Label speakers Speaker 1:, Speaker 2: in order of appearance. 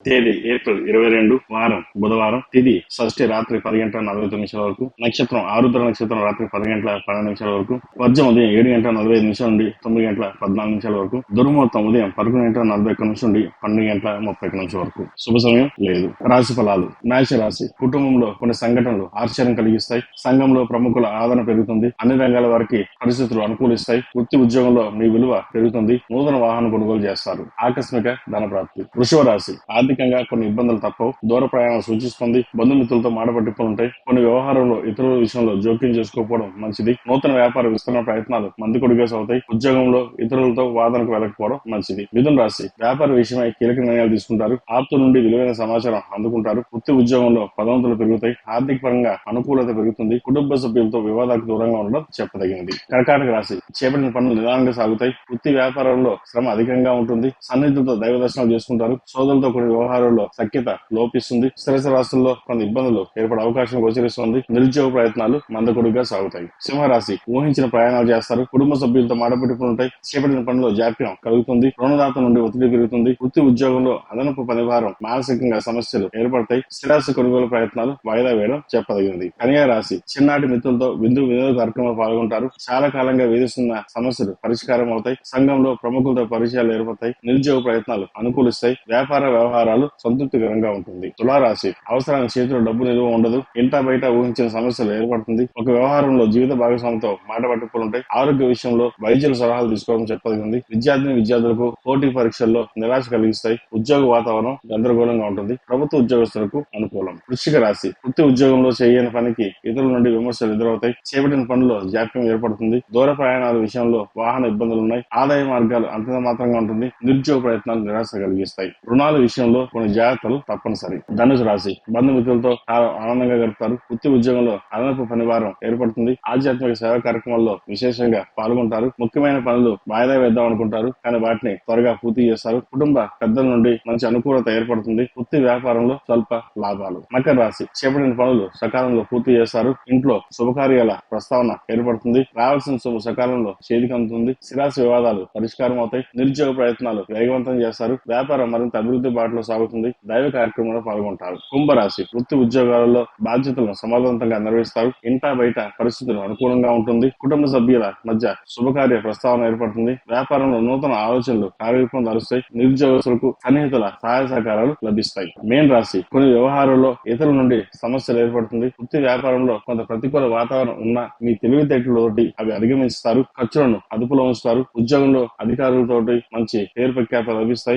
Speaker 1: తేదీ ఏప్రిల్ 22, వారం బుధవారం, తిథి షష్ఠి రాత్రి 10:49 వరకు, నక్షత్రం ఆరుద్ర నక్షత్రం రాత్రి 10:12 వరకు, వర్జం ఉదయం 7:45 నుండి 9:14 వరకు, దుర్ముహూర్తం ఉదయం 11:41 నుండి 12:31 వరకు. శుభ సమయం లేదు. రాశి ఫలాలు. మేష రాశి. కుటుంబంలో కొన్ని సంఘటనలు ఆశ్చర్యం కలిగిస్తాయి. సంఘంలో ప్రముఖుల ఆదరణ పెరుగుతుంది. అన్ని రంగాల వారికి పరిస్థితులు అనుకూలిస్తాయి. వృత్తి ఉద్యోగంలో మీ విలువ పెరుగుతుంది. నూతన వాహనం కొనుగోలు చేస్తారు. ఆకస్మిక ధన ప్రాప్తి. వృషభ రాశి. ఆర్థికంగా కొన్ని ఇబ్బందులు తప్పవు. దూర ప్రయాణం సూచిస్తుంది. బంధుమిత్రులతో మాట పట్టింపులుంటాయి. కొన్ని వ్యవహారంలో ఇతరుల విషయంలో జోక్యం చేసుకోకపోవడం మంచిది. నూతన వ్యాపార విస్తరణ ప్రయత్నాలు మందుకొడిగా అవుతాయి. ఉద్యోగంలో ఇతరులతో వాదనకు వెళ్ళకపోవడం మంచిది. మిథున రాశి. వ్యాపార విషయమై కీలక నిర్ణయాలు తీసుకుంటారు. ఆప్తుల నుండి విలువైన సమాచారం అందుకుంటారు. వృత్తి ఉద్యోగంలో పదోన్నతులు పెరుగుతాయి. ఆర్థిక పరంగా అనుకూలత పెరుగుతుంది. కుటుంబ సభ్యులతో వివాదాలకు దూరంగా ఉండడం చెప్పదగినది. కర్కాటక రాశి. చేపట్టిన పనులు నిదానంగా సాగుతాయి. వృత్తి వ్యాపారంలో శ్రమ అధికంగా ఉంటుంది. సన్నిహితులతో దైవ దర్శనాలు చేసుకుంటారు. సోదరులతో కొన్ని వ్యవహారాల్లో సఖ్యత లోపిస్తుంది. స్థిరచర రాశుల్లో కొన్ని ఇబ్బందులు ఏర్పడే అవకాశం గోచరిస్తుంది. నిరుద్యోగ ప్రయత్నాలు మందకొడిగా సాగుతాయి. సింహరాశి. ఊహించిన ప్రయాణాలు చేస్తారు. కుటుంబ సభ్యులతో మాటపెట్టుకుంటాయి. చేపట్టిన పనిలో జాప్యం కలుగుతుంది. రుణదాత నుండి ఒత్తిడి పెరుగుతుంది. వృత్తి ఉద్యోగంలో అదనపు పనిభారం, మానసికంగా సమస్యలు ఏర్పడతాయి. స్థిరాస్తి కొనుగోలు ప్రయత్నాలు వాయిదా వేయడం చెప్పదగినది. కన్యా రాశి. చిన్నాటి మిత్రులతో వినోద కార్యక్రమంలో పాల్గొంటారు. చాలా కాలంగా వేధిస్తున్న సమస్యలు పరిష్కారం అవుతాయి. సంఘంలో ప్రముఖులతో పరిచయాలు ఏర్పడతాయి. నిరుద్యోగ ప్రయత్నాలు అనుకూలిస్తాయి. వ్యాపార వ్యవహారాలు సంతృప్తికరంగా ఉంటుంది. తులారాశి. అవసరానికి చేతిలో డబ్బు నిల్వ ఉండదు. ఇంటా బయట ఊహించిన సమస్యలు ఏర్పడుతుంది. ఒక వ్యవహారంలో జీవిత భాగస్వామితో మాట పట్టింపులుంటాయి. ఆరోగ్య విషయంలో వైద్యుల సలహాలు తీసుకోవడం చెప్పదగింది. విద్యార్థులకు పోటీ పరీక్షల్లో నిరాశ కలిగిస్తాయి. ఉద్యోగ వాతావరణం గందరగోళంగా ఉంటుంది. ప్రభుత్వ ఉద్యోగస్తులకు అనుకూలం. వృశ్చిక రాశి. వృత్తి ఉద్యోగంలో చేయని పనికి ఇతరుల నుండి విమర్శలు ఎదురవుతాయి. చేపట్టిన పనుల్లో జాప్యం ఏర్పడుతుంది. దూర ప్రయాణాల విషయంలో వాహన ఇబ్బందులున్నాయి. ఆదాయ మార్గాలు అంతంత మాత్రంగా ఉంటుంది. నిరుద్యోగ ప్రయత్నాలు నిరాశ కలిగిస్తాయి. రుణాల విషయంలో కొన్ని జాగ్రత్తలు తప్పనిసరి. ధనుసు రాశి. బంధుమిత్రులతో ఆనందంగా గడుపుతారు. వృత్తి ఉద్యోగంలో అదనపు పనిభారం ఏర్పడుతుంది. ఆధ్యాత్మిక సేవా కార్యక్రమాల్లో విశేషంగా పాల్గొంటారు. ముఖ్యమైన పనులు వాయిదా వేద్దాం అనుకుంటారు, కానీ వాటిని త్వరగా పూర్తి చేస్తారు. కుటుంబ పెద్దల నుండి మంచి అనుకూలత ఏర్పడుతుంది. వృత్తి వ్యాపారంలో స్వల్ప లాభాలు. మకర రాశి. చేపట్టిన పనులు సకాలంలో పూర్తి చేస్తారు. ఇంట్లో శుభకార్యాల ప్రస్తావన ఏర్పడుతుంది. రావాల్సిన శుభ సకాలంలో చేతికి అందుతుంది. స్థిరాస్తి వివాదాలు పరిష్కారం అవుతాయి. నిరుద్యోగ ప్రయత్నాలు వేగవంతం చేస్తారు. వ్యాపారం మరింత అభివృద్ధి బాటలో సాగుతుంది. దైవ కార్యక్రమంలో పాల్గొంటారు. కుంభరాశి. వృత్తి ఉద్యోగాలలో బాధ్యతలను సమర్థవంతంగా నిర్వహిస్తారు. ఇంటా బయట పరిస్థితులు అనుకూలంగా ఉంటుంది. కుటుంబ సభ్యుల మధ్య శుభకార్య ప్రస్తావన ఏర్పడుతుంది. వ్యాపారంలో నూతన ఆలోచనలు కార్యరూపం ధరుస్తాయి. నిరుద్యోగస్తులకు సన్నిహితుల సహాయ సహకారాలు లభిస్తాయి. మేన్ రాశి. కొన్ని వ్యవహారాల్లో ఇతరుల నుండి సమస్యలు ఏర్పడుతుంది. వృత్తి వ్యాపారంలో కొంత ప్రతికూల వాతావరణం ఉన్నా మీ తెలివితేటలతోటి అవి అధిగమిస్తారు. ఖర్చులను అదుపులో ఉంచుతారు. ఉద్యోగంలో అధికారులతోటి మంచి పేరు ప్రఖ్యాత లభిస్తాయి.